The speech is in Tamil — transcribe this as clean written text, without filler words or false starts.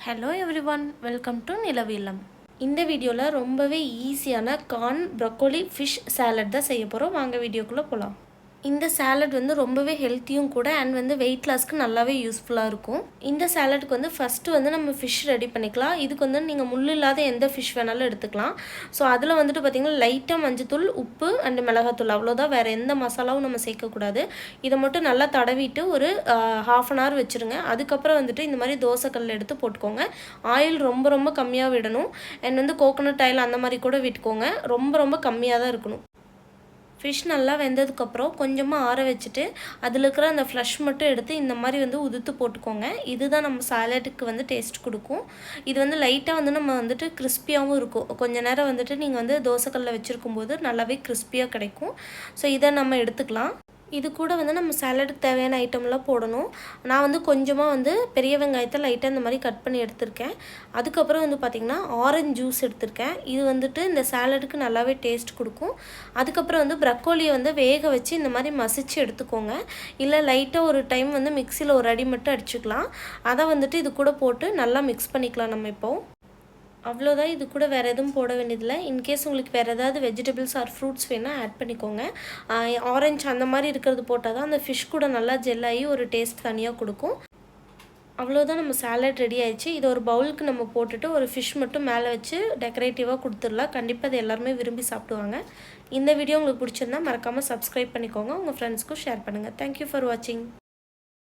Hello everyone, welcome to Nilavillam. இந்த வீடியோவில் ரொம்பவே ஈஸியான கார்ன் ப்ரொக்கோலி ஃபிஷ் சாலட் தான் செய்ய போகிறோம். வாங்க வீடியோக்குள்ளே போகலாம். இந்த சாலட் ரொம்பவே ஹெல்த்தியும் கூட அண்ட் வெயிட் லாஸ்க்கு நல்லாவே யூஸ்ஃபுல்லாக இருக்கும். இந்த சாலட்டுக்கு ஃபஸ்ட்டு நம்ம ஃபிஷ் ரெடி பண்ணிக்கலாம். இதுக்கு நீங்கள் முள் இல்லாத எந்த ஃபிஷ் வேணாலும் எடுத்துக்கலாம். ஸோ அதில் பார்த்திங்கன்னா லைட்டாக மஞ்சத்தூள், உப்பு அண்ட் மிளகாத்தூள், அவ்வளோதான். வேறு எந்த மசாலாவும் நம்ம சேர்க்கக்கூடாது. இதை மட்டும் நல்லா தடவிட்டு ஒரு 1/2 hour வச்சுருங்க. அதுக்கப்புறம் இந்த மாதிரி தோசைக்கல்லில் எடுத்து போட்டுக்கோங்க. ஆயில் ரொம்ப ரொம்ப கம்மியாக விடணும். அண்ட் கோகோனட் ஆயில் அந்த மாதிரி கூட விட்டுக்கோங்க. ரொம்ப ரொம்ப கம்மியாக தான் இருக்கணும். ஃபிஷ் நல்லா வெந்ததுக்கப்புறம் கொஞ்சமாக ஆற வச்சுட்டு அதில் இருக்கிற அந்த ஃப்ளஷ் மட்டும் எடுத்து இந்த மாதிரி உதுத்து போட்டுக்கோங்க. இதுதான் நம்ம சாலட்டுக்கு டேஸ்ட் கொடுக்கும். இது லைட்டாக நம்ம கிறிஸ்பியாகவும் இருக்கும். கொஞ்சம் நேரம் நீங்கள் தோசைக்கல்லில் வச்சுருக்கும்போது நல்லாவே கிறிஸ்பியாக கிடைக்கும். ஸோ இதை நம்ம எடுத்துக்கலாம். இது கூட நம்ம சாலடுக்கு தேவையான ஐட்டம்லாம் போடணும். நான் கொஞ்சமாக பெரிய வெங்காயத்தை லைட்டாக இந்த மாதிரி கட் பண்ணி எடுத்திருக்கேன். அதுக்கப்புறம் பார்த்திங்கன்னா ஆரஞ்சு ஜூஸ் எடுத்திருக்கேன். இது இந்த சாலடுக்கு நல்லாவே டேஸ்ட் கொடுக்கும். அதுக்கப்புறம் ப்ரக்கோலியை வேக வச்சு இந்த மாதிரி மசிச்சு எடுத்துக்கோங்க. இல்லை லைட்டாக ஒரு டைம் மிக்சியில் ஒரு அடி மட்டும் அடிச்சுக்கலாம். அதை இது கூட போட்டு நல்லா மிக்ஸ் பண்ணிக்கலாம் நம்ம இப்போது. அவ்வளோதான். இது கூட வேறு எதுவும் போட வேண்டியதில்லை. இன்கேஸ் உங்களுக்கு வேறு ஏதாவது வெஜிடபிள்ஸ் ஆர் ஃப்ரூட்ஸ் வேணால் ஆட் பண்ணிக்கோங்க. ஆரஞ்சு அந்த மாதிரி இருக்கிறது போட்டால் தான் அந்த ஃபிஷ் கூட நல்லா ஜெல்லாகி ஒரு டேஸ்ட் தனியாக கொடுக்கும். அவ்வளோதான், நம்ம சாலட் ரெடி ஆயிடுச்சு. இது ஒரு பவுலுக்கு நம்ம போட்டுட்டு ஒரு ஃபிஷ் மட்டும் மேலே வச்சு டெக்கரேட்டிவாக கொடுத்துடலாம். கண்டிப்பாக அதை எல்லாருமே விரும்பி சாப்பிடுவாங்க. இந்த வீடியோ உங்களுக்கு பிடிச்சிருந்தா மறக்காமல் சப்ஸ்கிரைப் பண்ணிக்கோங்க. உங்கள் ஃப்ரெண்ட்ஸ்க்கும் ஷேர் பண்ணுங்கள். தேங்க்யூ ஃபார் வாட்சிங்.